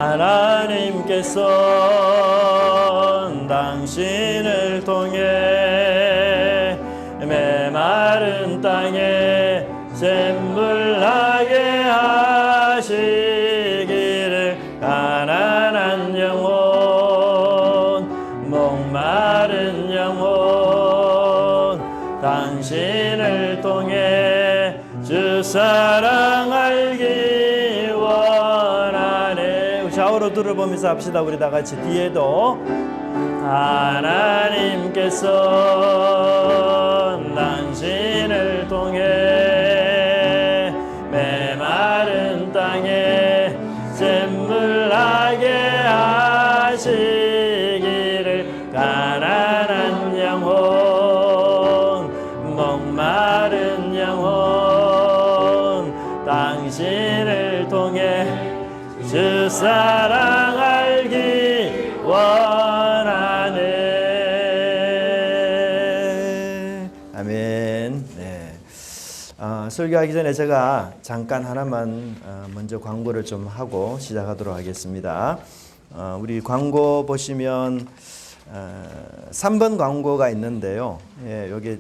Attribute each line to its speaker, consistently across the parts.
Speaker 1: 하나님께서 당신을 통해 메마른 땅에 샘물 나게 하시기를 가난한 영혼 목마른 영혼 당신을 통해 주 사랑 알기 원하네. 좌우로 들어보면서 합시다. 우리 다 같이 뒤에도 하나님께서 당신을 통해 메마른 땅에 샘물 나게 하시기를 가난한 영혼 목마른 영혼 당신을 통해 주 사랑 알기 원하네. 아멘. 네. 설교하기 전에 제가 잠깐 하나만 먼저 광고를 좀 하고 시작하도록 하겠습니다. 우리 광고 보시면 3번 광고가 있는데요. 예, 여기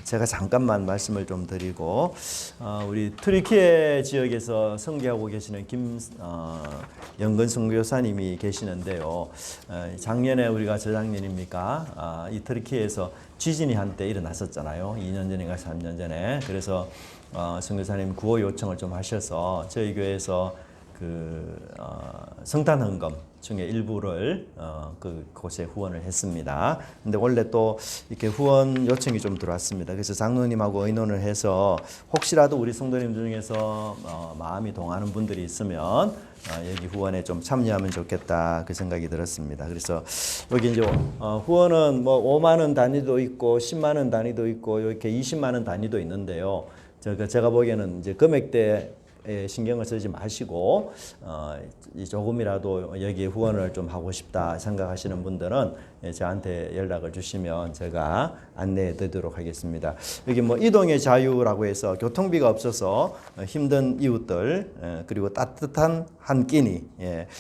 Speaker 1: 제가 잠깐만 말씀을 좀 드리고 우리 트리키에 지역에서 선교하고 계시는 김영근 선교사님이 계시는데요. 작년에 우리가 저작년입니까? 이 트리키에서 지진이 한때 일어났었잖아요. 2년 전인가 3년 전에. 그래서 선교사님 구호 요청을 좀 하셔서 저희 교회에서 성탄 헌금 중에 일부를 그곳에 후원을 했습니다. 근데 원래 또 이렇게 후원 요청이 좀 들어왔습니다. 그래서 장로님하고 의논을 해서 혹시라도 우리 성도님 중에서 마음이 동하는 분들이 있으면 여기 후원에 좀 참여하면 좋겠다 그 생각이 들었습니다. 그래서 여기 이제 후원은 뭐 5만 원 단위도 있고 10만 원 단위도 있고 이렇게 20만 원 단위도 있는데요. 제가 보기에는 이제 금액대 신경을 쓰지 마시고 조금이라도 여기에 후원을 좀 하고 싶다 생각하시는 분들은 저한테 연락을 주시면 제가 안내해 드리도록 하겠습니다. 여기 뭐 이동의 자유라고 해서 교통비가 없어서 힘든 이웃들 그리고 따뜻한 한 끼니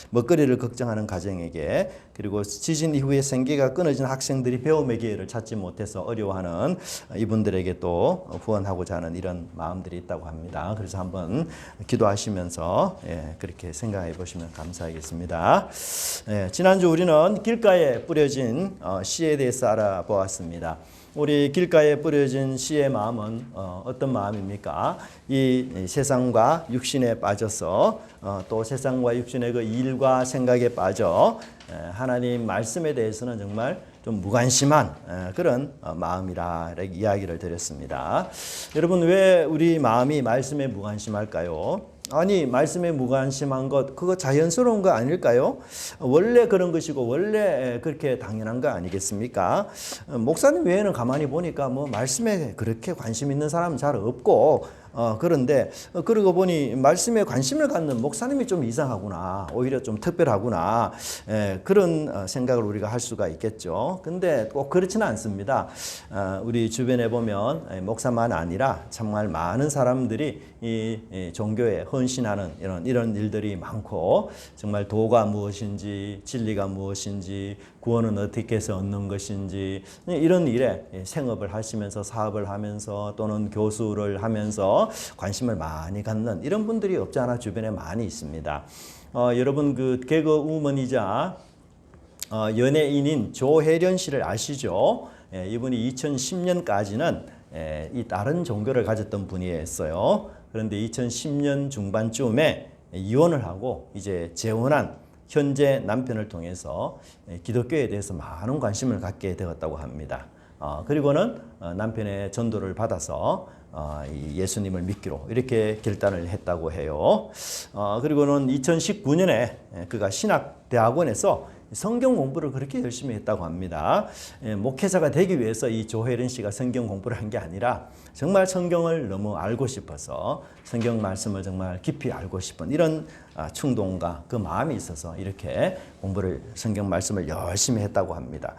Speaker 1: 먹거리를 걱정하는 가정에게 그리고 지진 이후에 생계가 끊어진 학생들이 배움의 기회를 찾지 못해서 어려워하는 이분들에게 또 후원하고자 하는 이런 마음들이 있다고 합니다. 그래서 한번 기도하시면서 그렇게 생각해 보시면 감사하겠습니다. 지난주 우리는 길가에 뿌려진 씨에 대해서 알아보았습니다. 우리 길가에 뿌려진 씨의 마음은 어떤 마음입니까? 이 세상과 육신에 빠져서 또 세상과 육신의 그 일과 생각에 빠져 하나님 말씀에 대해서는 정말 좀 무관심한 그런 마음이라 이야기를 드렸습니다. 여러분 왜 우리 마음이 말씀에 무관심할까요? 아니 말씀에 무관심한 것 그거 자연스러운 거 아닐까요? 원래 그런 것이고 원래 그렇게 당연한 거 아니겠습니까? 목사님 외에는 가만히 보니까 뭐 말씀에 그렇게 관심 있는 사람은 잘 없고 그런데 그러고 보니 말씀에 관심을 갖는 목사님이 좀 이상하구나 오히려 좀 특별하구나 그런 생각을 우리가 할 수가 있겠죠. 근데 꼭 그렇지는 않습니다. 우리 주변에 보면 목사만 아니라 정말 많은 사람들이 이 종교에 헌신하는 이런 일들이 많고 정말 도가 무엇인지 진리가 무엇인지 구원은 어떻게 해서 얻는 것인지 이런 일에 생업을 하시면서 사업을 하면서 또는 교수를 하면서 관심을 많이 갖는 이런 분들이 없지 않아 주변에 많이 있습니다. 여러분 그 개그우먼이자 연예인인 조혜련 씨를 아시죠? 이분이 2010년까지는 이 다른 종교를 가졌던 분이었어요. 그런데 2010년 중반쯤에 이혼을 하고 이제 재혼한 현재 남편을 통해서 기독교에 대해서 많은 관심을 갖게 되었다고 합니다. 그리고는 남편의 전도를 받아서 예수님을 믿기로 이렇게 결단을 했다고 해요. 그리고는 2019년에 그가 신학대학원에서 성경 공부를 그렇게 열심히 했다고 합니다. 목회자가 되기 위해서 이 조혜련 씨가 성경 공부를 한 게 아니라 정말 성경을 너무 알고 싶어서 성경 말씀을 정말 깊이 알고 싶은 이런 충동과 그 마음이 있어서 이렇게 성경 말씀을 열심히 했다고 합니다.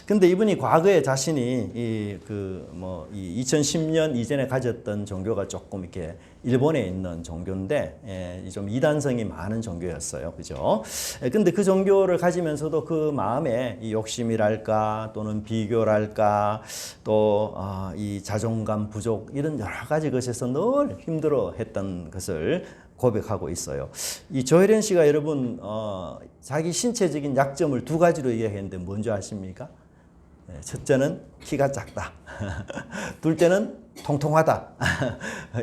Speaker 1: 근데 이분이 과거에 자신이 이 2010년 이전에 가졌던 종교가 조금 이렇게 일본에 있는 종교인데 좀 이단성이 많은 종교였어요. 그죠? 근데 그 종교를 가지면서도 그 마음에 이 욕심이랄까 또는 비교랄까 또 이 자존감 부족 이런 여러 가지 것에서 늘 힘들어했던 것을 고백하고 있어요. 이 조혜련 씨가 여러분 자기 신체적인 약점을 두 가지로 이야기했는데 뭔지 아십니까? 첫째는 키가 작다. 둘째는 통통하다.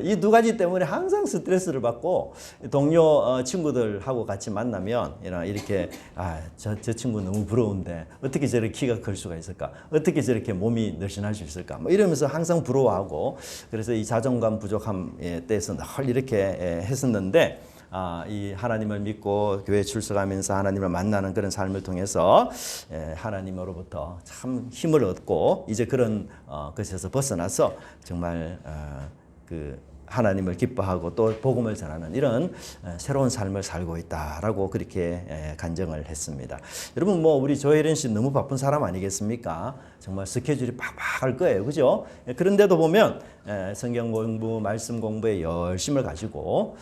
Speaker 1: 이 두 가지 때문에 항상 스트레스를 받고 동료 친구들하고 같이 만나면 이렇게 저 친구 너무 부러운데 어떻게 저렇게 키가 클 수가 있을까? 어떻게 저렇게 몸이 늘씬할 수 있을까? 뭐 이러면서 항상 부러워하고 그래서 이 자존감 부족함에 대해서 늘 이렇게 했었는데 이 하나님을 믿고 교회 출석하면서 하나님을 만나는 그런 삶을 통해서 하나님으로부터 참 힘을 얻고 이제 그런 것에서 벗어나서 정말 그 하나님을 기뻐하고 또 복음을 전하는 이런 새로운 삶을 살고 있다라고 그렇게 간증을 했습니다. 여러분 뭐 우리 조혜련 씨 너무 바쁜 사람 아니겠습니까? 정말 스케줄이 팍팍할 거예요. 그죠? 그런데도 보면 성경 공부, 말씀 공부에 열심을 가지고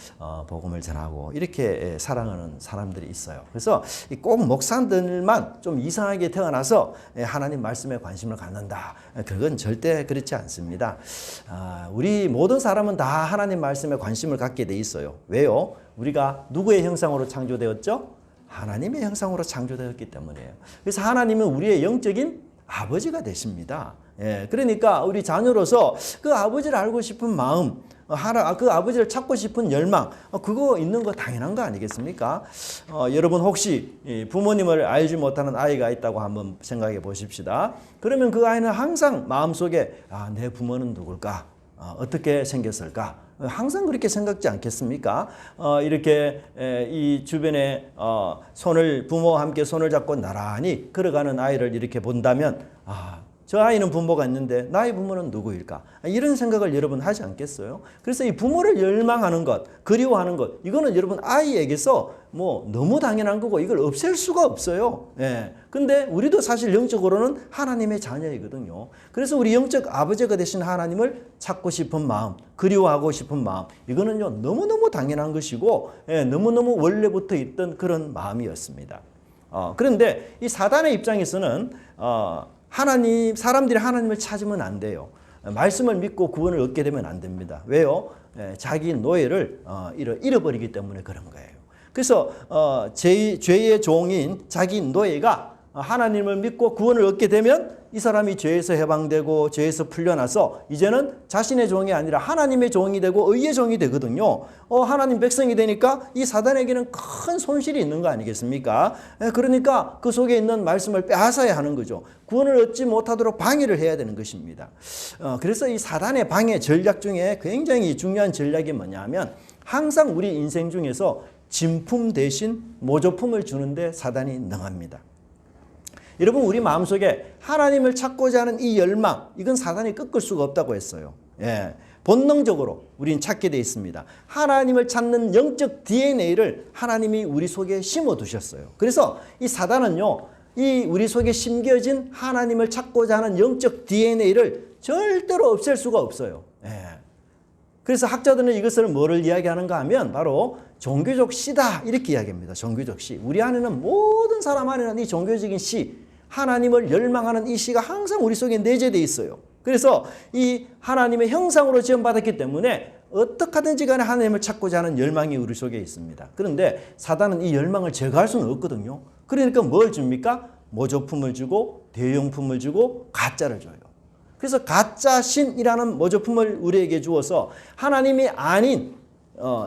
Speaker 1: 복음을 전하고 이렇게 사랑하는 사람들이 있어요. 그래서 꼭 목사들만 좀 이상하게 태어나서 하나님 말씀에 관심을 갖는다. 그건 절대 그렇지 않습니다. 우리 모든 사람은 다 하나님 말씀에 관심을 갖게 돼 있어요. 왜요? 우리가 누구의 형상으로 창조되었죠? 하나님의 형상으로 창조되었기 때문이에요. 그래서 하나님은 우리의 영적인 아버지가 되십니다. 그러니까 우리 자녀로서 그 아버지를 알고 싶은 마음, 그 아버지를 찾고 싶은 열망, 그거 있는 거 당연한 거 아니겠습니까? 여러분 혹시 부모님을 알지 못하는 아이가 있다고 한번 생각해 보십시다. 그러면 그 아이는 항상 마음속에 내 부모는 누굴까? 어떻게 생겼을까? 항상 그렇게 생각지 않겠습니까? 이렇게 이 주변에 부모와 함께 손을 잡고 나란히 걸어가는 아이를 이렇게 본다면 저 아이는 부모가 있는데 나의 부모는 누구일까? 이런 생각을 여러분 하지 않겠어요? 그래서 이 부모를 열망하는 것, 그리워하는 것, 이거는 여러분 아이에게서 뭐 너무 당연한 거고 이걸 없앨 수가 없어요. 근데 우리도 사실 영적으로는 하나님의 자녀이거든요. 그래서 우리 영적 아버지가 되신 하나님을 찾고 싶은 마음, 그리워하고 싶은 마음, 이거는요 너무너무 당연한 것이고 너무너무 원래부터 있던 그런 마음이었습니다. 그런데 이 사단의 입장에서는 사람들이 하나님을 찾으면 안 돼요. 말씀을 믿고 구원을 얻게 되면 안 됩니다. 왜요? 자기 노예를 잃어버리기 때문에 그런 거예요. 그래서 죄의 종인 자기 노예가 하나님을 믿고 구원을 얻게 되면 이 사람이 죄에서 해방되고 죄에서 풀려나서 이제는 자신의 종이 아니라 하나님의 종이 되고 의의 종이 되거든요. 하나님 백성이 되니까 이 사단에게는 큰 손실이 있는 거 아니겠습니까? 그러니까 그 속에 있는 말씀을 빼앗아야 하는 거죠. 구원을 얻지 못하도록 방해를 해야 되는 것입니다. 그래서 이 사단의 방해 전략 중에 굉장히 중요한 전략이 뭐냐면 항상 우리 인생 중에서 진품 대신 모조품을 주는데 사단이 능합니다. 여러분 우리 마음속에 하나님을 찾고자 하는 이 열망, 이건 사단이 꺾을 수가 없다고 했어요. 본능적으로 우리는 찾게 돼 있습니다. 하나님을 찾는 영적 DNA를 하나님이 우리 속에 심어두셨어요. 그래서 이 사단은요, 이 우리 속에 심겨진 하나님을 찾고자 하는 영적 DNA를 절대로 없앨 수가 없어요. 그래서 학자들은 이것을 뭐를 이야기하는가 하면 바로 종교적 씨다 이렇게 이야기합니다. 종교적 씨. 우리 안에는 모든 사람 안에는 이 종교적인 씨, 하나님을 열망하는 이 씨가 항상 우리 속에 내재되어 있어요. 그래서 이 하나님의 형상으로 지음받았기 때문에 어떻게 하든지 간에 하나님을 찾고자 하는 열망이 우리 속에 있습니다. 그런데 사단은 이 열망을 제거할 수는 없거든요. 그러니까 뭘 줍니까? 모조품을 주고 대용품을 주고 가짜를 줘요. 그래서 가짜 신이라는 모조품을 우리에게 주어서 하나님이 아닌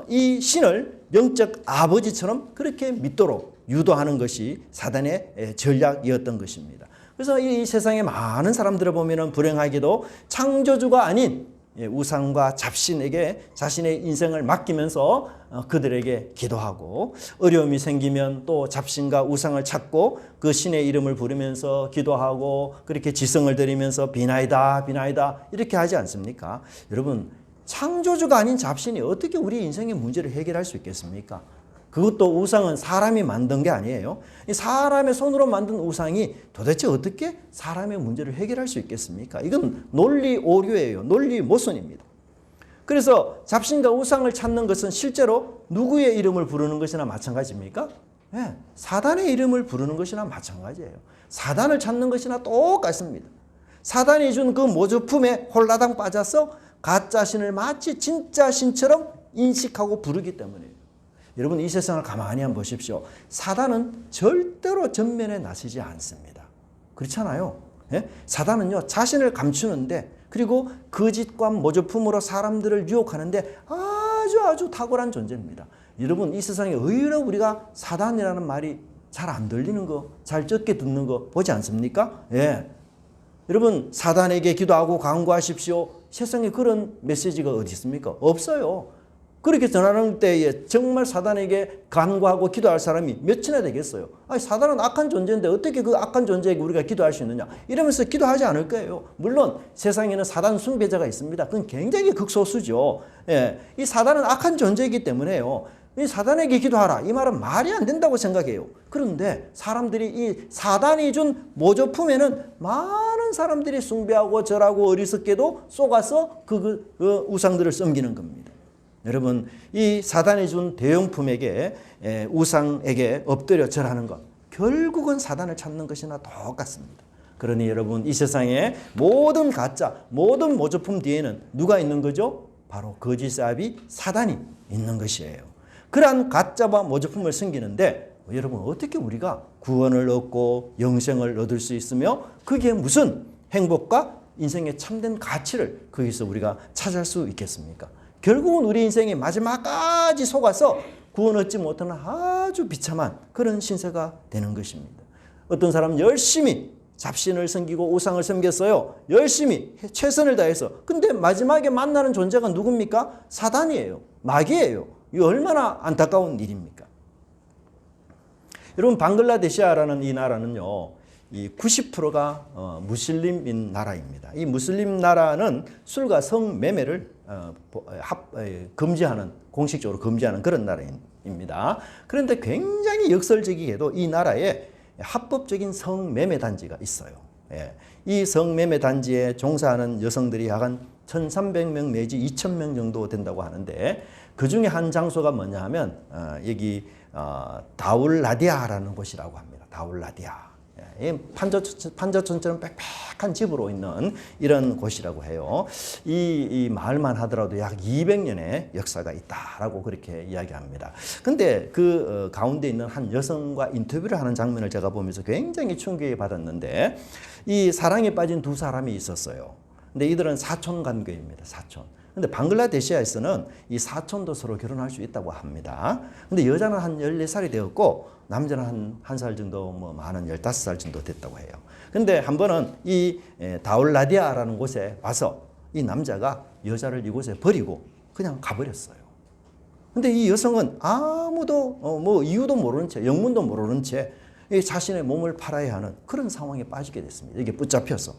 Speaker 1: 이 신을 영적 아버지처럼 그렇게 믿도록 유도하는 것이 사단의 전략이었던 것입니다. 그래서 이 세상에 많은 사람들을 보면 불행하게도 창조주가 아닌 우상과 잡신에게 자신의 인생을 맡기면서 그들에게 기도하고 어려움이 생기면 또 잡신과 우상을 찾고 그 신의 이름을 부르면서 기도하고 그렇게 지성을 드리면서 비나이다 비나이다 이렇게 하지 않습니까? 여러분 창조주가 아닌 잡신이 어떻게 우리 인생의 문제를 해결할 수 있겠습니까? 그것도 우상은 사람이 만든 게 아니에요. 사람의 손으로 만든 우상이 도대체 어떻게 사람의 문제를 해결할 수 있겠습니까? 이건 논리 오류예요. 논리 모순입니다. 그래서 잡신과 우상을 찾는 것은 실제로 누구의 이름을 부르는 것이나 마찬가지입니까? 네, 사단의 이름을 부르는 것이나 마찬가지예요. 사단을 찾는 것이나 똑같습니다. 사단이 준 그 모조품에 홀라당 빠져서 가짜 신을 마치 진짜 신처럼 인식하고 부르기 때문이에요. 여러분 이 세상을 가만히 한번 보십시오. 사단은 절대로 전면에 나서지 않습니다. 그렇잖아요. 예? 사단은요 자신을 감추는데 그리고 거짓과 모조품으로 사람들을 유혹하는데 아주 탁월한 존재입니다. 여러분 이 세상에 의외로 우리가 사단이라는 말이 잘 안 들리는 거, 잘 적게 듣는 거 보지 않습니까? 예. 여러분 사단에게 기도하고 간구하십시오. 세상에 그런 메시지가 어디 있습니까? 없어요. 그렇게 전하는 때에 정말 사단에게 간구하고 기도할 사람이 몇이나 되겠어요? 아니, 사단은 악한 존재인데 어떻게 그 악한 존재에게 우리가 기도할 수 있느냐? 이러면서 기도하지 않을 거예요. 물론 세상에는 사단 숭배자가 있습니다. 그건 굉장히 극소수죠. 예, 이 사단은 악한 존재이기 때문에요. 이 사단에게 기도하라. 이 말은 말이 안 된다고 생각해요. 그런데 사람들이 이 사단이 준 모조품에는 많은 사람들이 숭배하고 절하고 어리석게도 속아서 그 우상들을 섬기는 겁니다. 여러분 이 사단이 준 대용품에게 우상에게 엎드려 절하는 것 결국은 사단을 찾는 것이나 똑같습니다. 그러니 여러분 이 세상에 모든 가짜 모든 모조품 뒤에는 누가 있는 거죠? 바로 거짓사비 사단이 있는 것이에요. 그러한 가짜와 모조품을 섬기는데 여러분 어떻게 우리가 구원을 얻고 영생을 얻을 수 있으며 그게 무슨 행복과 인생의 참된 가치를 거기서 우리가 찾을 수 있겠습니까? 결국은 우리 인생의 마지막까지 속아서 구원 얻지 못하는 아주 비참한 그런 신세가 되는 것입니다. 어떤 사람은 열심히 잡신을 섬기고 우상을 섬겼어요. 열심히 최선을 다해서. 근데 마지막에 만나는 존재가 누굽니까? 사단이에요. 마귀예요. 이 얼마나 안타까운 일입니까? 여러분 방글라데시아라는 이 나라는요. 이 90%가 무슬림인 나라입니다. 이 무슬림 나라는 술과 성매매를 금지하는 공식적으로 금지하는 그런 나라입니다. 그런데 굉장히 역설적이게도 이 나라에 합법적인 성매매 단지가 있어요. 예. 이 성매매 단지에 종사하는 여성들이 약 한 1,300명 내지 2,000명 정도 된다고 하는데 그 중에 한 장소가 뭐냐 하면 여기 다울라디아라는 곳이라고 합니다. 다울라디아. 판자촌처럼 빽빽한 집으로 있는 이런 곳이라고 해요. 이 마을만 하더라도 약 200년의 역사가 있다라고 그렇게 이야기합니다. 근데 그 가운데 있는 한 여성과 인터뷰를 하는 장면을 제가 보면서 굉장히 충격을 받았는데 이 사랑에 빠진 두 사람이 있었어요. 근데 이들은 사촌 관계입니다. 사촌. 근데 방글라데시아에서는 이 사촌도 서로 결혼할 수 있다고 합니다. 근데 여자는 한 14살이 되었고 남자는 한 살 정도 많은 15살 정도 됐다고 해요. 근데 한 번은 이 다울라디아라는 곳에 와서 이 남자가 여자를 이곳에 버리고 그냥 가버렸어요. 근데 이 여성은 아무도 이유도 모르는 채 영문도 모르는 채 자신의 몸을 팔아야 하는 그런 상황에 빠지게 됐습니다. 이게 붙잡혀서.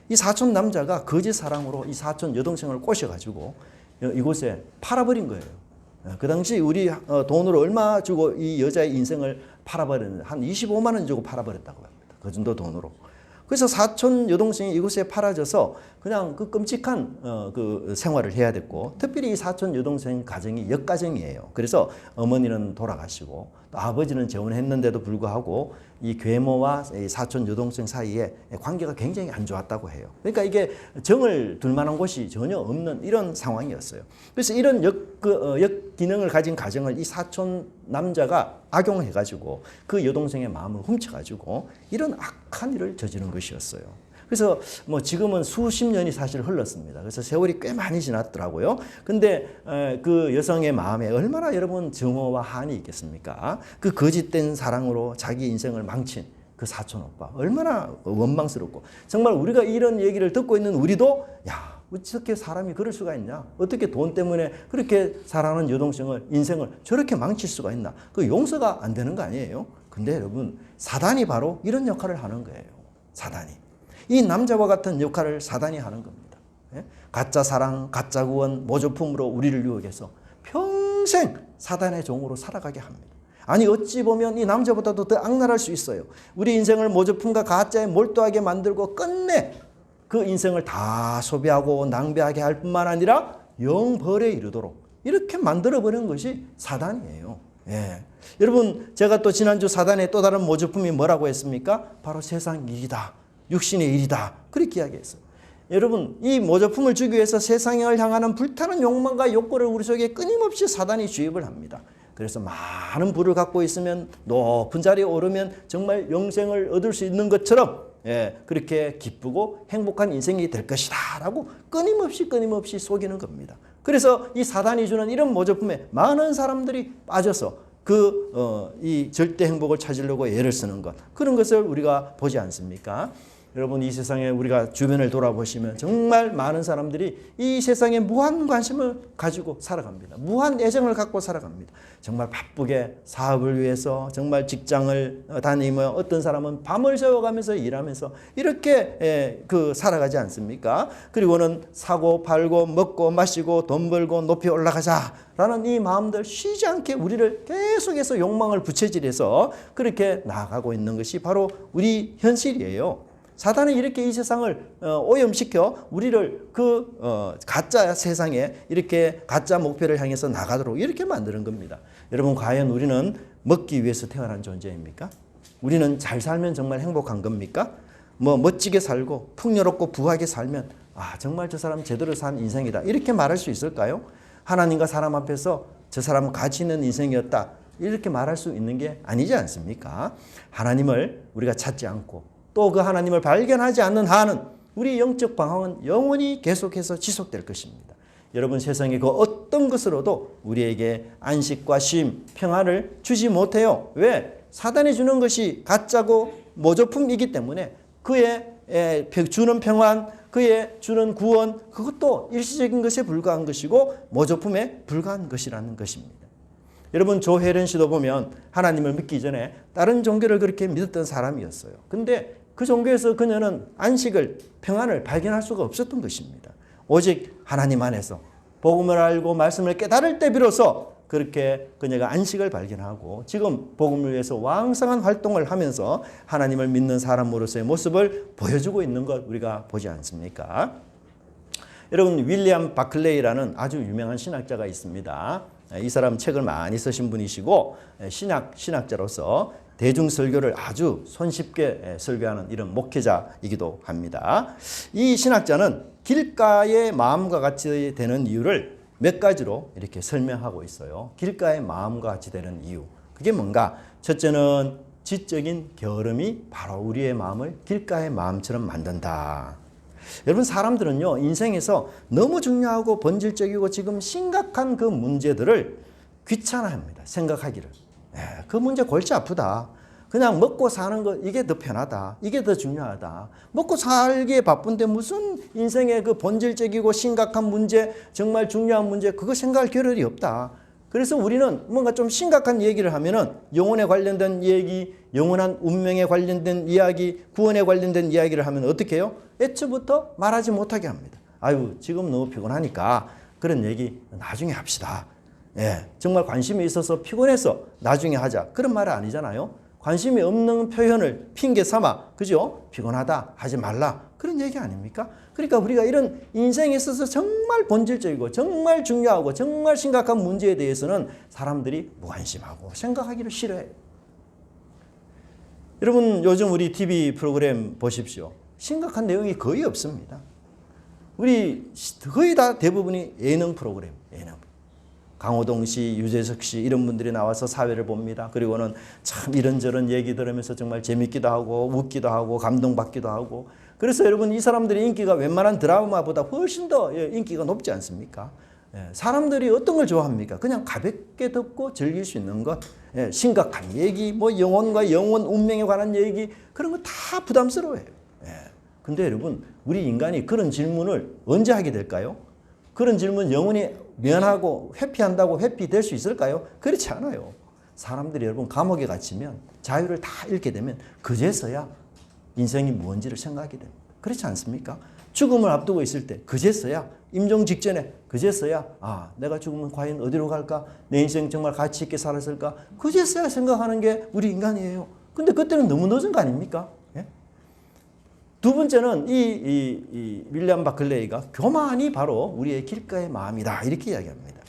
Speaker 1: 이 사촌 남자가 거짓 사랑으로 이 사촌 여동생을 꼬셔가지고 이곳에 팔아버린 거예요. 그 당시 우리 돈으로 얼마 주고 이 여자의 인생을 팔아버렸는데 한 25만 원 주고 팔아버렸다고 합니다. 그 정도 돈으로. 그래서 사촌 여동생이 이곳에 팔아져서 그냥 그 끔찍한 그 생활을 해야 됐고 특별히 이 사촌 여동생 가정이 역가정이에요. 그래서 어머니는 돌아가시고 또 아버지는 재혼했는데도 불구하고 이 괴모와 이 사촌 여동생 사이에 관계가 굉장히 안 좋았다고 해요. 그러니까 이게 정을 둘 만한 곳이 전혀 없는 이런 상황이었어요. 그래서 이런 역기능을 가진 가정을 이 사촌 남자가 악용해가지고 그 여동생의 마음을 훔쳐가지고 이런 악한 일을 저지른 것이었어요. 그래서 지금은 수십 년이 사실 흘렀습니다. 그래서 세월이 꽤 많이 지났더라고요. 근데 그 여성의 마음에 얼마나 여러분 증오와 한이 있겠습니까? 그 거짓된 사랑으로 자기 인생을 망친 그 사촌 오빠 얼마나 원망스럽고 정말 우리가 이런 얘기를 듣고 있는 우리도 야 어떻게 사람이 그럴 수가 있냐? 어떻게 돈 때문에 그렇게 사랑하는 여동생을 인생을 저렇게 망칠 수가 있나? 그 용서가 안 되는 거 아니에요? 근데 여러분 사단이 바로 이런 역할을 하는 거예요. 사단이. 이 남자와 같은 역할을 사단이 하는 겁니다. 가짜 사랑, 가짜 구원, 모조품으로 우리를 유혹해서 평생 사단의 종으로 살아가게 합니다. 아니 어찌 보면 이 남자보다도 더 악랄할 수 있어요. 우리 인생을 모조품과 가짜에 몰두하게 만들고 끝내 그 인생을 다 소비하고 낭비하게 할 뿐만 아니라 영벌에 이르도록 이렇게 만들어버리는 것이 사단이에요. 예. 여러분, 제가 또 지난주 사단의 또 다른 모조품이 뭐라고 했습니까? 바로 세상 일이다. 육신의 일이다. 그렇게 이야기했어요. 여러분, 이 모조품을 주기 위해서 세상을 향하는 불타는 욕망과 욕구를 우리 속에 끊임없이 사단이 주입을 합니다. 그래서 많은 부를 갖고 있으면 높은 자리에 오르면 정말 영생을 얻을 수 있는 것처럼 그렇게 기쁘고 행복한 인생이 될 것이다 라고 끊임없이 속이는 겁니다. 그래서 이 사단이 주는 이런 모조품에 많은 사람들이 빠져서 이 절대 행복을 찾으려고 애를 쓰는 것, 그런 것을 우리가 보지 않습니까? 여러분, 이 세상에 우리가 주변을 돌아보시면 정말 많은 사람들이 이 세상에 무한 관심을 가지고 살아갑니다. 무한 애정을 갖고 살아갑니다. 정말 바쁘게 사업을 위해서 정말 직장을 다니며 어떤 사람은 밤을 새워가면서 일하면서 이렇게 살아가지 않습니까? 그리고는 사고 팔고 먹고 마시고 돈 벌고 높이 올라가자라는 이 마음들 쉬지 않게 우리를 계속해서 욕망을 부채질해서 그렇게 나아가고 있는 것이 바로 우리 현실이에요. 사단은 이렇게 이 세상을 오염시켜 우리를 가짜 세상에 이렇게 가짜 목표를 향해서 나가도록 이렇게 만드는 겁니다. 여러분, 과연 우리는 먹기 위해서 태어난 존재입니까? 우리는 잘 살면 정말 행복한 겁니까? 멋지게 살고 풍요롭고 부하게 살면 정말 저 사람 제대로 산 인생이다 이렇게 말할 수 있을까요? 하나님과 사람 앞에서 저 사람은 가치 있는 인생이었다 이렇게 말할 수 있는 게 아니지 않습니까? 하나님을 우리가 찾지 않고 또 그 하나님을 발견하지 않는 한은 우리 영적 방황은 영원히 계속해서 지속될 것입니다. 여러분, 세상의 그 어떤 것으로도 우리에게 안식과 쉼, 평안을 주지 못해요. 왜? 사단이 주는 것이 가짜고 모조품이기 때문에 그의 주는 평안, 그의 주는 구원, 그것도 일시적인 것에 불과한 것이고 모조품에 불과한 것이라는 것입니다. 여러분, 조혜련 씨도 보면 하나님을 믿기 전에 다른 종교를 그렇게 믿었던 사람이었어요. 근데 그 종교에서 그녀는 안식을, 평안을 발견할 수가 없었던 것입니다. 오직 하나님 안에서 복음을 알고 말씀을 깨달을 때 비로소 그렇게 그녀가 안식을 발견하고 지금 복음을 위해서 왕성한 활동을 하면서 하나님을 믿는 사람으로서의 모습을 보여주고 있는 것 우리가 보지 않습니까? 여러분, 윌리엄 바클레이라는 아주 유명한 신학자가 있습니다. 이 사람 책을 많이 쓰신 분이시고 신학자로서 대중설교를 아주 손쉽게 설교하는 이런 목회자이기도 합니다. 이 신학자는 길가의 마음과 같이 되는 이유를 몇 가지로 이렇게 설명하고 있어요. 길가의 마음과 같이 되는 이유. 그게 뭔가? 첫째는 지적인 게으름이 바로 우리의 마음을 길가의 마음처럼 만든다. 여러분, 사람들은요, 인생에서 너무 중요하고 본질적이고 지금 심각한 그 문제들을 귀찮아합니다. 생각하기를. 그 문제 골치 아프다. 그냥 먹고 사는 거 이게 더 편하다. 이게 더 중요하다. 먹고 살기에 바쁜데 무슨 인생의 그 본질적이고 심각한 문제, 정말 중요한 문제, 그거 생각할 겨를이 없다. 그래서 우리는 뭔가 좀 심각한 얘기를 하면은 영혼에 관련된 얘기, 영원한 운명에 관련된 이야기, 구원에 관련된 이야기를 하면 어떻게 해요? 애초부터 말하지 못하게 합니다. 아유, 지금 너무 피곤하니까 그런 얘기 나중에 합시다. 정말 관심이 있어서 피곤해서 나중에 하자. 그런 말은 아니잖아요. 관심이 없는 표현을 핑계 삼아, 그죠? 피곤하다, 하지 말라. 그런 얘기 아닙니까? 그러니까 우리가 이런 인생에 있어서 정말 본질적이고 정말 중요하고 정말 심각한 문제에 대해서는 사람들이 무관심하고 생각하기를 싫어해요. 여러분, 요즘 우리 TV 프로그램 보십시오. 심각한 내용이 거의 없습니다. 우리 거의 다 대부분이 예능 프로그램, 예능. 강호동 씨, 유재석 씨 이런 분들이 나와서 사회를 봅니다. 그리고는 참 이런저런 얘기 들으면서 정말 재밌기도 하고 웃기도 하고 감동받기도 하고. 그래서 여러분, 이 사람들의 인기가 웬만한 드라마보다 훨씬 더 인기가 높지 않습니까? 사람들이 어떤 걸 좋아합니까? 그냥 가볍게 듣고 즐길 수 있는 것. 심각한 얘기, 영혼과 영혼, 운명에 관한 얘기, 그런 거 다 부담스러워해요. 근데 여러분, 우리 인간이 그런 질문을 언제 하게 될까요? 그런 질문 영원히 면하고 회피한다고 회피될 수 있을까요? 그렇지 않아요. 사람들이 여러분 감옥에 갇히면 자유를 다 잃게 되면 그제서야 인생이 뭔지를 생각하게 됩니다. 그렇지 않습니까? 죽음을 앞두고 있을 때 그제서야, 임종 직전에 그제서야 내가 죽으면 과연 어디로 갈까? 내 인생 정말 가치 있게 살았을까? 그제서야 생각하는 게 우리 인간이에요. 근데 그때는 너무 늦은 거 아닙니까? 두 번째는 이 윌리엄 바클레이가 교만이 바로 우리의 길가의 마음이다 이렇게 이야기합니다.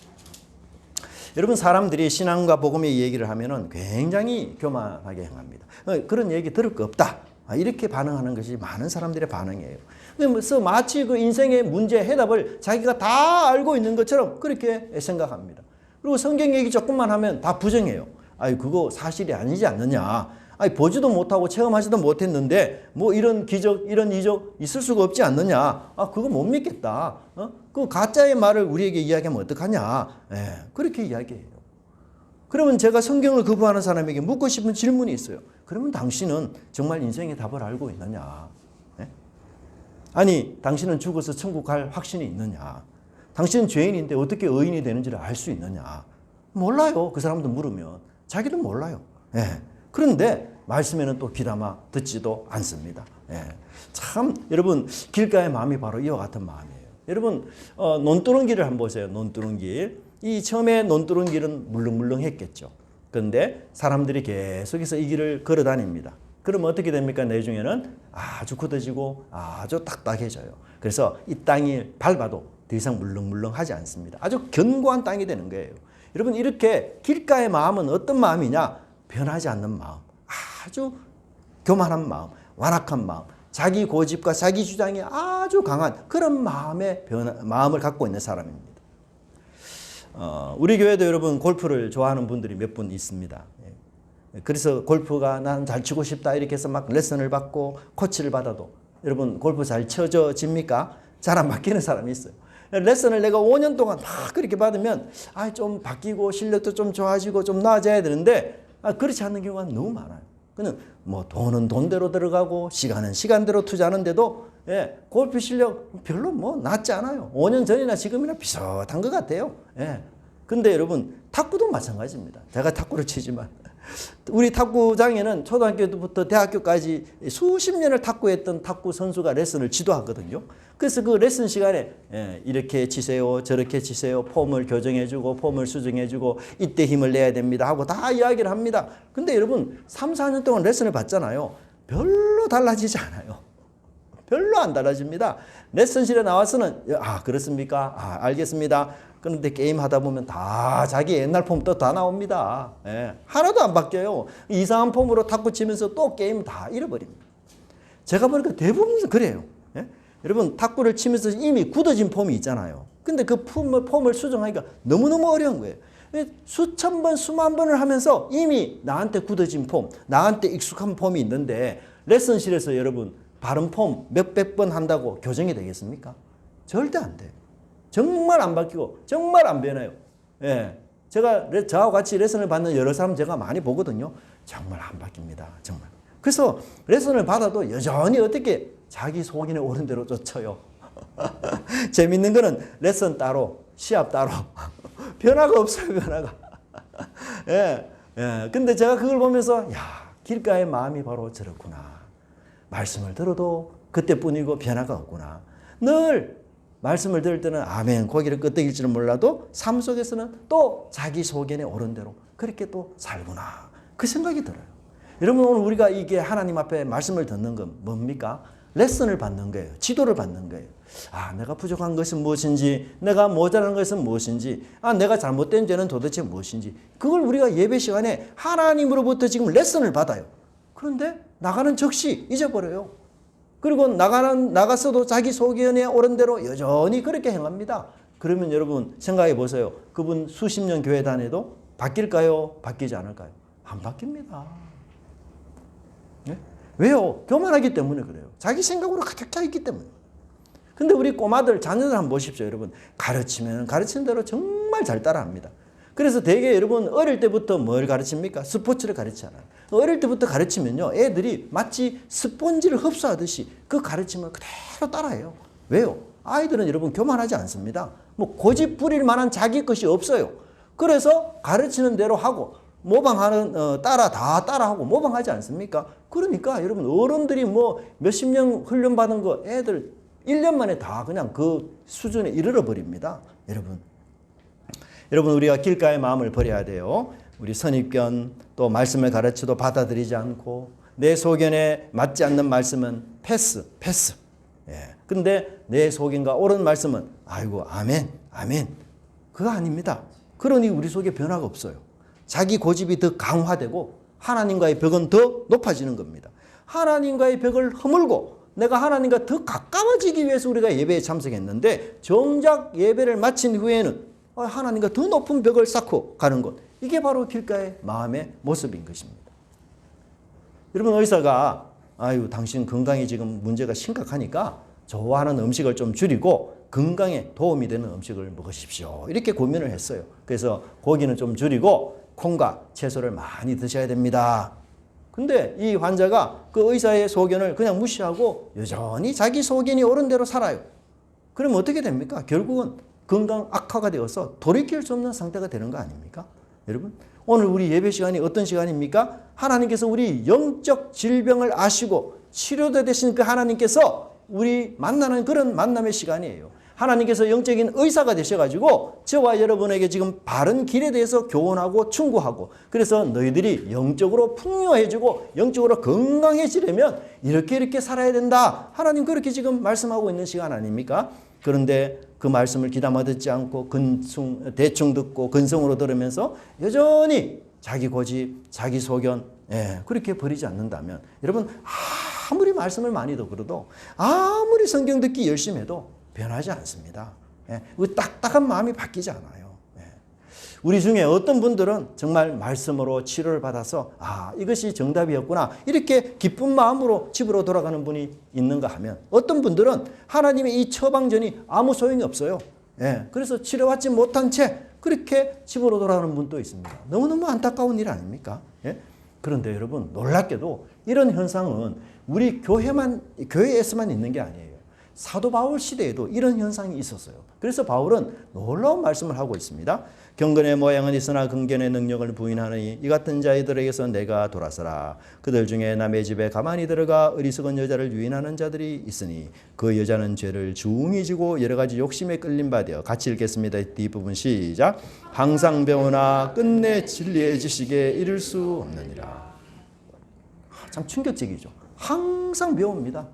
Speaker 1: 여러분 사람들이 신앙과 복음의 얘기를 하면은 굉장히 교만하게 행합니다. 그런 얘기 들을 거 없다 이렇게 반응하는 것이 많은 사람들의 반응이에요. 그래서 마치 그 인생의 문제 해답을 자기가 다 알고 있는 것처럼 그렇게 생각합니다. 그리고 성경 얘기 조금만 하면 다 부정해요. 아니 그거 사실이 아니지 않느냐. 아니 보지도 못하고 체험하지도 못했는데 뭐 이런 기적 이런 이적 있을 수가 없지 않느냐. 아 그거 못 믿겠다. 그 가짜의 말을 우리에게 이야기하면 어떡하냐. 그렇게 이야기해요. 그러면 제가 성경을 거부하는 사람에게 묻고 싶은 질문이 있어요. 그러면 당신은 정말 인생의 답을 알고 있느냐. 아니 당신은 죽어서 천국 갈 확신이 있느냐. 당신은 죄인인데 어떻게 의인이 되는지를 알 수 있느냐. 몰라요. 그 사람도 물으면 자기도 몰라요. 그런데 말씀에는 또 귀담아 듣지도 않습니다. 참 여러분 길가의 마음이 바로 이와 같은 마음이에요. 여러분 논두렁길을 한번 보세요. 논두렁길. 이 처음에 논두렁길은 물렁물렁했겠죠. 그런데 사람들이 계속해서 이 길을 걸어 다닙니다. 그러면 어떻게 됩니까? 내중에는 아주 굳어지고 아주 딱딱해져요. 그래서 이 땅이 밟아도 더 이상 물렁물렁하지 않습니다. 아주 견고한 땅이 되는 거예요. 여러분 이렇게 길가의 마음은 어떤 마음이냐? 변하지 않는 마음, 아주 교만한 마음, 완악한 마음, 자기 고집과 자기 주장이 아주 강한 그런 마음을 갖고 있는 사람입니다. 우리 교회도 여러분 골프를 좋아하는 분들이 몇 분 있습니다. 그래서 골프가 난 잘 치고 싶다 이렇게 해서 막 레슨을 받고 코치를 받아도 여러분 골프 잘 쳐집니까? 잘 안 바뀌는 사람이 있어요. 레슨을 내가 5년 동안 막 그렇게 받으면 좀 바뀌고 실력도 좀 좋아지고 좀 나아져야 되는데 그렇지 않는 경우가 너무 많아요. 그는 뭐 돈은 돈대로 들어가고 시간은 시간대로 투자하는데도 골프 실력 별로 뭐 낮지 않아요. 5년 전이나 지금이나 비슷한 것 같아요. 근데 여러분 탁구도 마찬가지입니다. 제가 탁구를 치지만 우리 탁구장에는 초등학교 때부터 대학교까지 수십 년을 탁구했던 탁구 선수가 레슨을 지도하거든요. 그래서 그 레슨 시간에 이렇게 치세요, 저렇게 치세요, 폼을 교정해주고 폼을 수정해주고 이때 힘을 내야 됩니다 하고 다 이야기를 합니다. 근데 여러분 3, 4년 동안 레슨을 받잖아요. 별로 달라지지 않아요. 별로 안 달라집니다. 레슨실에 나와서는 그렇습니까? 알겠습니다. 그런데 게임 하다 보면 다 자기 옛날 폼 또 다 나옵니다. 하나도 안 바뀌어요. 이상한 폼으로 탁구 치면서 또 게임 다 잃어버립니다. 제가 보니까 대부분 그래요. 여러분 탁구를 치면서 이미 굳어진 폼이 있잖아요. 근데 그 폼을 수정하기가 너무너무 어려운 거예요. 수천 번, 수만 번을 하면서 이미 나한테 굳어진 폼, 나한테 익숙한 폼이 있는데 레슨실에서 여러분 바른 폼 몇백 번 한다고 교정이 되겠습니까? 절대 안 돼요. 정말 안 바뀌고 정말 안 변해요. 제가 저하고 같이 레슨을 받는 여러 사람 제가 많이 보거든요. 정말 안 바뀝니다. 정말. 그래서 레슨을 받아도 여전히 어떻게 자기 속인에 오른 대로 쫓아요. 재밌는 거는 레슨 따로 시합 따로 변화가 없어요. 변화가. 근데 제가 그걸 보면서 길가의 마음이 바로 저렇구나. 말씀을 들어도 그때뿐이고 변화가 없구나. 늘 말씀을 들을 때는 아멘 고개를 끄덕일지는 몰라도 삶 속에서는 또 자기 소견에 오른 대로 그렇게 또 살구나. 그 생각이 들어요. 여러분 오늘 우리가 이게 하나님 앞에 말씀을 듣는 건 뭡니까? 레슨을 받는 거예요. 지도를 받는 거예요. 내가 부족한 것은 무엇인지, 내가 모자란 것은 무엇인지, 내가 잘못된 죄는 도대체 무엇인지. 그걸 우리가 예배 시간에 하나님으로부터 지금 레슨을 받아요. 그런데 나가는 즉시 잊어버려요. 그리고 나갔어도 자기 소견에 오른 대로 여전히 그렇게 행합니다. 그러면 여러분 생각해 보세요. 그분 수십 년 교회 다녀도 바뀔까요? 바뀌지 않을까요? 안 바뀝니다. 왜요? 교만하기 때문에 그래요. 자기 생각으로 가득 차 있기 때문에. 근데 우리 꼬마들, 자녀들 한번 보십시오. 여러분 가르치면 가르치는 대로 정말 잘 따라합니다. 그래서 되게 여러분 어릴 때부터 뭘 가르칩니까? 스포츠를 가르치잖아요. 어릴 때부터 가르치면요. 애들이 마치 스펀지를 흡수하듯이 그 가르침을 그대로 따라해요. 왜요? 아이들은 여러분 교만하지 않습니다. 뭐 고집 부릴 만한 자기 것이 없어요. 그래서 가르치는 대로 하고 모방하는 다 따라하고 모방하지 않습니까? 그러니까 여러분 어른들이 뭐 몇십 년 훈련 받은 거 애들 1년 만에 다 그냥 그 수준에 이르러 버립니다. 여러분 우리가 길가의 마음을 버려야 돼요. 우리 선입견 또 말씀을 가르쳐도 받아들이지 않고 내 소견에 맞지 않는 말씀은 패스. 예. 근데 내 소견과 옳은 말씀은 아이고 아멘. 그거 아닙니다. 그러니 우리 속에 변화가 없어요. 자기 고집이 더 강화되고 하나님과의 벽은 더 높아지는 겁니다. 하나님과의 벽을 허물고 내가 하나님과 더 가까워지기 위해서 우리가 예배에 참석했는데 정작 예배를 마친 후에는 하나님과 더 높은 벽을 쌓고 가는 것. 이게 바로 길가의 마음의 모습인 것입니다. 여러분 의사가 아유 당신 건강이 지금 문제가 심각하니까 좋아하는 음식을 좀 줄이고 건강에 도움이 되는 음식을 먹으십시오. 이렇게 고민을 했어요. 그래서 고기는 좀 줄이고 콩과 채소를 많이 드셔야 됩니다. 근데 이 환자가 그 의사의 소견을 그냥 무시하고 여전히 자기 소견이 옳은 대로 살아요. 그러면 어떻게 됩니까? 결국은 건강 악화가 되어서 돌이킬 수 없는 상태가 되는 거 아닙니까? 여러분 오늘 우리 예배 시간이 어떤 시간입니까? 하나님께서 우리 영적 질병을 아시고 치료대 되신 그 하나님께서 우리 만나는 그런 만남의 시간이에요. 하나님께서 영적인 의사가 되셔가지고 저와 여러분에게 지금 바른 길에 대해서 교훈하고 충고하고 그래서 너희들이 영적으로 풍요해지고 영적으로 건강해지려면 이렇게 살아야 된다. 하나님 그렇게 지금 말씀하고 있는 시간 아닙니까? 그런데 그 말씀을 귀담아 듣지 않고 대충 듣고 근성으로 들으면서 여전히 자기 고집, 자기 소견 그렇게 버리지 않는다면 여러분 아무리 말씀을 많이 듣고도 아무리 성경 듣기 열심히 해도 변하지 않습니다. 그 딱딱한 마음이 바뀌지 않아요. 우리 중에 어떤 분들은 정말 말씀으로 치료를 받아서 이것이 정답이었구나 이렇게 기쁜 마음으로 집으로 돌아가는 분이 있는가 하면 어떤 분들은 하나님의 이 처방전이 아무 소용이 없어요. 그래서 치료받지 못한 채 그렇게 집으로 돌아가는 분도 있습니다. 너무너무 안타까운 일 아닙니까? 그런데 여러분 놀랍게도 이런 현상은 우리 교회에서만 있는 게 아니에요. 사도 바울 시대에도 이런 현상이 있었어요. 그래서 바울은 놀라운 말씀을 하고 있습니다. 경건의 모양은 있으나 근견의 능력을 부인하니 이 같은 자들에게서 내가 돌아서라. 그들 중에 남의 집에 가만히 들어가 어리석은 여자를 유인하는 자들이 있으니 그 여자는 죄를 중히 지고 여러 가지 욕심에 끌린 바 되어 같이 읽겠습니다. 뒷부분 시작. 항상 배우나 끝내 진리의 지식에 이를 수 없느니라. 참 충격적이죠. 항상 배웁니다.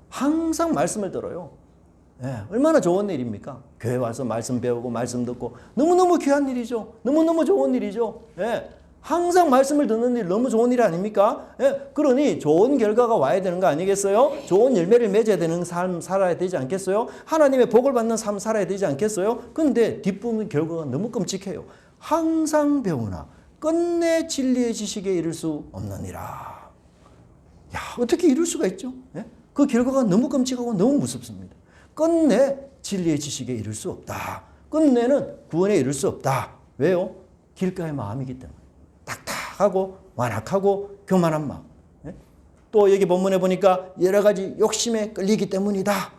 Speaker 1: 항상 말씀을 들어요. 얼마나 좋은 일입니까? 교회 와서 말씀 배우고 말씀 듣고 너무너무 귀한 일이죠. 너무너무 좋은 일이죠. 항상 말씀을 듣는 일 너무 좋은 일 아닙니까? 그러니 좋은 결과가 와야 되는 거 아니겠어요? 좋은 열매를 맺어야 되는 삶 살아야 되지 않겠어요? 하나님의 복을 받는 삶 살아야 되지 않겠어요? 그런데 뒷부분 결과가 너무 끔찍해요. 항상 배우나 끝내 진리의 지식에 이를 수 없느니라. 어떻게 이룰 수가 있죠? 그 결과가 너무 끔찍하고 너무 무섭습니다. 끝내 진리의 지식에 이를 수 없다. 끝내는 구원에 이를 수 없다. 왜요? 길가의 마음이기 때문에. 딱딱하고 완악하고 교만한 마음. 또 여기 본문에 보니까 여러 가지 욕심에 끌리기 때문이다.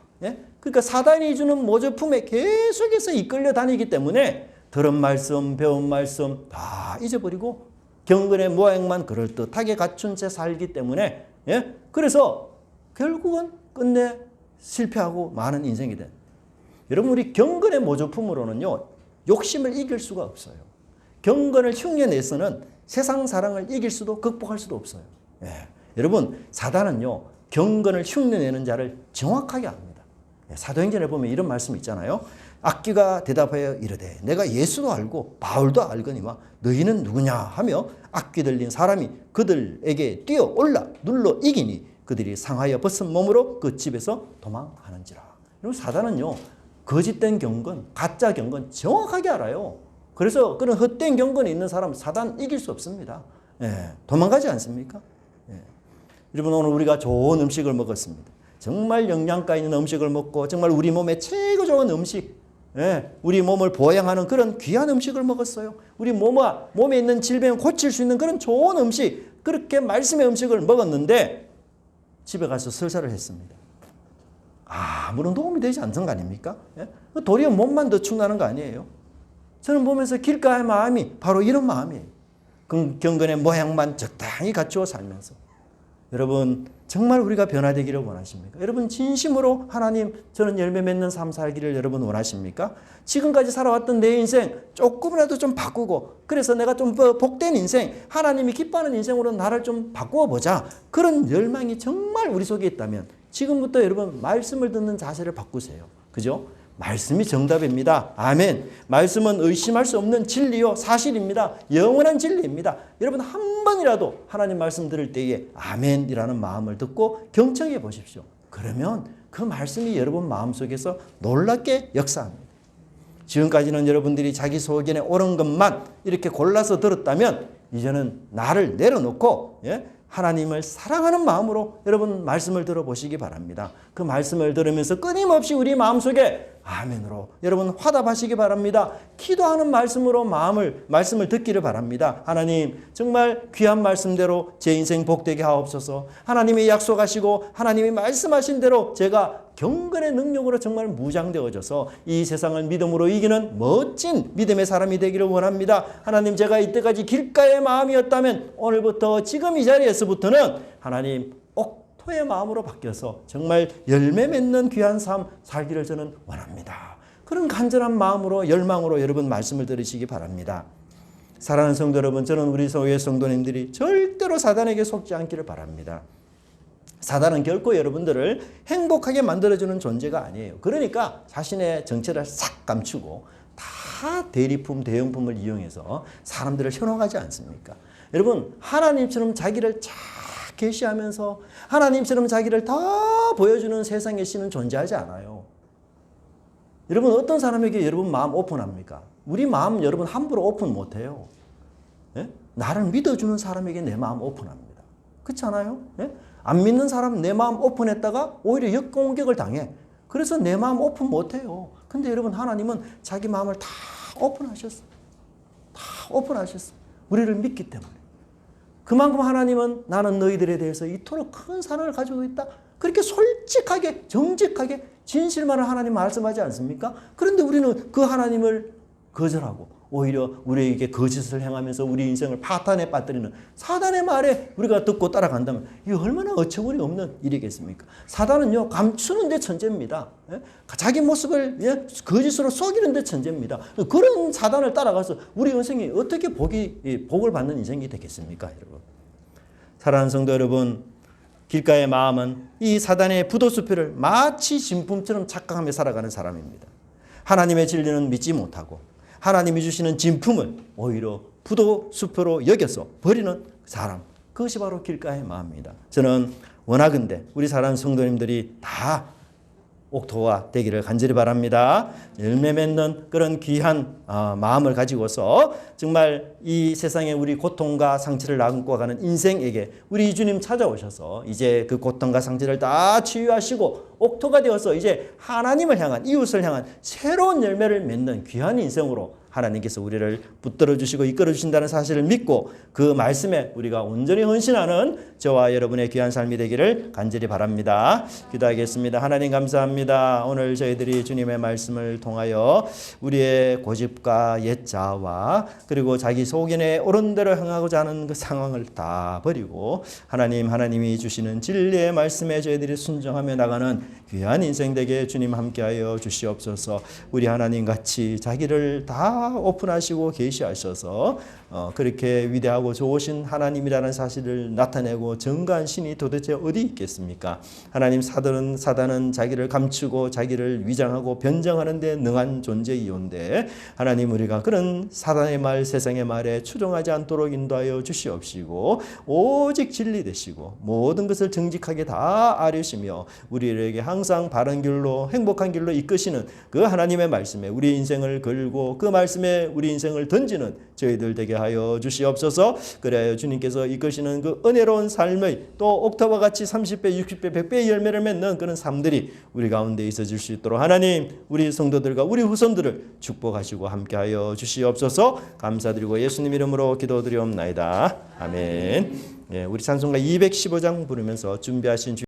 Speaker 1: 그러니까 사단이 주는 모조품에 계속해서 이끌려 다니기 때문에 들은 말씀, 배운 말씀 다 잊어버리고 경건의 모양만 그럴듯하게 갖춘 채 살기 때문에 그래서 결국은 끝내 실패하고 많은 인생이 된. 여러분 우리 경건의 모조품으로는요 욕심을 이길 수가 없어요. 경건을 흉내내서는 세상 사랑을 이길 수도 극복할 수도 없어요. 여러분 사단은요 경건을 흉내내는 자를 정확하게 압니다. 사도행전에 보면 이런 말씀이 있잖아요. 악귀가 대답하여 이르되 내가 예수도 알고 바울도 알거니와 너희는 누구냐 하며 악귀 들린 사람이 그들에게 뛰어 올라 눌러 이기니 그들이 상하여 벗은 몸으로 그 집에서 도망하는지라. 그리고 사단은요 거짓된 경건, 가짜 경건 정확하게 알아요. 그래서 그런 헛된 경건이 있는 사람 사단 이길 수 없습니다. 도망가지 않습니까? 여러분 오늘 우리가 좋은 음식을 먹었습니다. 정말 영양가 있는 음식을 먹고 정말 우리 몸에 최고 좋은 음식, 우리 몸을 보양하는 그런 귀한 음식을 먹었어요. 우리 몸에 있는 질병을 고칠 수 있는 그런 좋은 음식, 그렇게 말씀의 음식을 먹었는데 집에 가서 설사를 했습니다. 아무런 도움이 되지 않는 거 아닙니까? 도리어 몸만 더 축나는 거 아니에요? 저는 보면서 길가의 마음이 바로 이런 마음이에요. 경건의 모양만 적당히 갖추어 살면서 여러분 정말 우리가 변화되기를 원하십니까? 여러분 진심으로 하나님 저는 열매 맺는 삶 살기를 여러분 원하십니까? 지금까지 살아왔던 내 인생 조금이라도 좀 바꾸고 그래서 내가 좀 복된 인생 하나님이 기뻐하는 인생으로 나를 좀 바꾸어 보자. 그런 열망이 정말 우리 속에 있다면 지금부터 여러분 말씀을 듣는 자세를 바꾸세요. 그죠? 말씀이 정답입니다. 아멘. 말씀은 의심할 수 없는 진리요 사실입니다. 영원한 진리입니다. 여러분 한 번이라도 하나님 말씀 들을 때에 아멘이라는 마음을 듣고 경청해 보십시오. 그러면 그 말씀이 여러분 마음속에서 놀랍게 역사합니다. 지금까지는 여러분들이 자기 소견에 옳은 것만 이렇게 골라서 들었다면 이제는 나를 내려놓고 하나님을 사랑하는 마음으로 여러분 말씀을 들어보시기 바랍니다. 그 말씀을 들으면서 끊임없이 우리 마음속에 아멘으로 여러분 화답하시기 바랍니다. 기도하는 말씀으로 말씀을 듣기를 바랍니다. 하나님 정말 귀한 말씀대로 제 인생 복되게 하옵소서. 하나님이 약속하시고 하나님이 말씀하신 대로 제가 경건의 능력으로 정말 무장되어져서 이 세상을 믿음으로 이기는 멋진 믿음의 사람이 되기를 원합니다. 하나님 제가 이때까지 길가의 마음이었다면 오늘부터 지금 이 자리에서부터는 하나님 옥토의 마음으로 바뀌어서 정말 열매 맺는 귀한 삶 살기를 저는 원합니다. 그런 간절한 마음으로 열망으로 여러분 말씀을 들으시기 바랍니다. 사랑하는 성도 여러분, 저는 우리 교회 성도님들이 절대로 사단에게 속지 않기를 바랍니다. 사단은 결코 여러분들을 행복하게 만들어주는 존재가 아니에요. 그러니까 자신의 정체를 싹 감추고 다 대리품, 대용품을 이용해서 사람들을 현혹하지 않습니까? 여러분 하나님처럼 자기를 쫙 계시하면서 하나님처럼 자기를 다 보여주는 세상의 신은 존재하지 않아요. 여러분 어떤 사람에게 여러분 마음 오픈합니까? 우리 마음 여러분 함부로 오픈 못해요. 예? 나를 믿어주는 사람에게 내 마음 오픈합니다. 그렇지 않아요? 예? 안 믿는 사람은 내 마음 오픈했다가 오히려 역공격을 당해. 그래서 내 마음 오픈 못해요. 근데 여러분 하나님은 자기 마음을 다 오픈하셨어요. 다 오픈하셨어요. 우리를 믿기 때문에. 그만큼 하나님은 나는 너희들에 대해서 이토록 큰 사랑을 가지고 있다. 그렇게 솔직하게 정직하게 진실만을 하나님 말씀하지 않습니까? 그런데 우리는 그 하나님을 거절하고 오히려 우리에게 거짓을 행하면서 우리 인생을 파탄에 빠뜨리는 사단의 말에 우리가 듣고 따라간다면 이 얼마나 어처구니 없는 일이겠습니까? 사단은요 감추는 데 천재입니다. 자기 모습을 거짓으로 속이는 데 천재입니다. 그런 사단을 따라가서 우리 인생이 어떻게 복을 받는 인생이 되겠습니까, 여러분? 사랑하는 성도 여러분, 길가의 마음은 이 사단의 부도수표를 마치 진품처럼 착각하며 살아가는 사람입니다. 하나님의 진리는 믿지 못하고 하나님이 주시는 진품을 오히려 부도수표로 여겨서 버리는 사람, 그것이 바로 길가의 마음입니다. 저는 원하건대 우리 사랑하는 성도님들이 다 옥토가 되기를 간절히 바랍니다. 열매 맺는 그런 귀한 마음을 가지고서 정말 이 세상에 우리 고통과 상처를 안고 가는 인생에게 우리 주님 찾아오셔서 이제 그 고통과 상처를 다 치유하시고 옥토가 되어서 이제 하나님을 향한 이웃을 향한 새로운 열매를 맺는 귀한 인생으로 하나님께서 우리를 붙들어 주시고 이끌어 주신다는 사실을 믿고 그 말씀에 우리가 온전히 헌신하는 저와 여러분의 귀한 삶이 되기를 간절히 바랍니다. 기도하겠습니다. 하나님 감사합니다. 오늘 저희들이 주님의 말씀을 통하여 우리의 고집과 옛자와 그리고 자기 소견에 옳은 대로 행하고자 하는 그 상황을 다 버리고 하나님이 주시는 진리의 말씀에 저희들이 순종하며 나가는 귀한 인생 되게 주님 함께하여 주시옵소서. 우리 하나님 같이 자기를 다 오픈하시고 계시하셔서 그렇게 위대하고 좋으신 하나님이라는 사실을 나타내고 증거한 신이 도대체 어디 있겠습니까? 하나님 사단은 자기를 감추고 자기를 위장하고 변장하는 데 능한 존재이온데 하나님 우리가 그런 사단의 말 세상의 말에 추종하지 않도록 인도하여 주시옵시고 오직 진리 되시고 모든 것을 정직하게 다 아뢰시며 우리에게 항상 바른 길로 행복한 길로 이끄시는 그 하나님의 말씀에 우리 인생을 걸고 그 말씀에 우리 인생을 던지는 저희들 되게 하여 주시옵소서. 그래야 주님께서 이끄시는 그 은혜로운 삶의 또 옥타와 같이 30배, 60배, 100배의 열매를 맺는 그런 삶들이 우리 가운데 있어질 수 있도록 하나님 우리 성도들과 우리 후손들을 축복하시고 함께하여 주시옵소서. 감사드리고 예수님 이름으로 기도드리옵나이다. 아멘. 우리 찬송가 215장 부르면서 준비하신